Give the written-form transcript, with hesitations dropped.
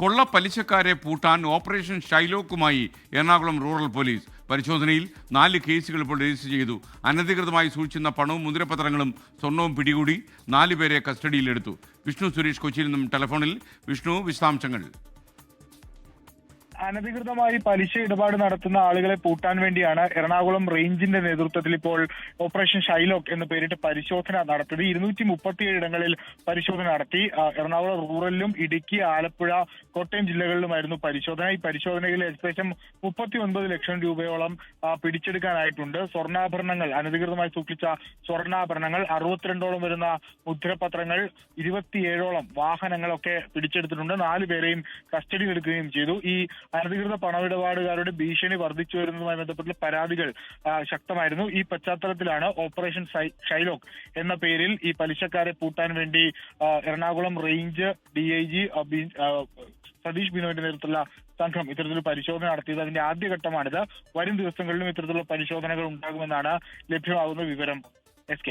കൊള്ള പലിശക്കാരെ പൂട്ടാൻ operation ഷൈലോക്കുമായി Ernakulam rural police. പരിശോധനയിൽ 4 കേസുകൾ ഇപ്പോൾ രജിസ്റ്റർ ചെയ്തു. അനധികൃതമായി സൂക്ഷിച്ചിരുന്ന പണവും മുദ്രപത്രങ്ങളും സ്വർണവും പിടികൂടി 4 പേരെ കസ്റ്റഡിയിലെടുത്തു. വിഷ്ണു സുരേഷ് കൊച്ചിയിൽ നിന്നും ടെലിഫോണിൽ. വിഷ്ണു, വിശദാംശങ്ങൾ. അനധികൃതമായി പലിശ ഇടപാട് നടത്തുന്ന ആളുകളെ പൂട്ടാൻ വേണ്ടിയാണ് എറണാകുളം റേഞ്ചിന്റെ നേതൃത്വത്തിൽ ഇപ്പോൾ ഓപ്പറേഷൻ ഷൈലോക്ക് എന്ന് പേരിട്ട് പരിശോധന നടത്തിയത്. 237 ഇടങ്ങളിൽ പരിശോധന നടത്തി. എറണാകുളം റൂറലിലും ഇടുക്കി, ആലപ്പുഴ, കോട്ടയം ജില്ലകളിലുമായിരുന്നു പരിശോധന. ഈ പരിശോധനയിൽ ഏകദേശം 39 ലക്ഷം രൂപയോളം പിടിച്ചെടുക്കാനായിട്ടുണ്ട്. സ്വർണ്ണാഭരണങ്ങൾ, അനധികൃതമായി സൂക്ഷിച്ച സ്വർണ്ണാഭരണങ്ങൾ, 62ഓളം വരുന്ന മുദ്രപത്രങ്ങൾ, 27ഓളം വാഹനങ്ങളൊക്കെ പിടിച്ചെടുത്തിട്ടുണ്ട്. 4 പേരെയും കസ്റ്റഡിയിലെടുക്കുകയും ചെയ്തു. ഈ അനധികൃത പണമിടപാടുകാരുടെ ഭീഷണി വർദ്ധിച്ചു വരുന്നതുമായി ബന്ധപ്പെട്ടുള്ള പരാതികൾ ശക്തമായിരുന്നു. ഈ പശ്ചാത്തലത്തിലാണ് ഓപ്പറേഷൻ ഷൈലോക്ക് എന്ന പേരിൽ ഈ പലിശക്കാരെ പൂട്ടാൻ വേണ്ടി എറണാകുളം റേഞ്ച് DIG സതീഷ് ബിനോയുടെ നേതൃത്വത്തിലുള്ള സംഘം ഇത്തരത്തിലുള്ള പരിശോധന നടത്തിയത്. അതിന്റെ ആദ്യഘട്ടമാണിത്. വരും ദിവസങ്ങളിലും ഇത്തരത്തിലുള്ള പരിശോധനകൾ ഉണ്ടാകുമെന്നാണ് ലഭ്യമാകുന്ന വിവരം. SK.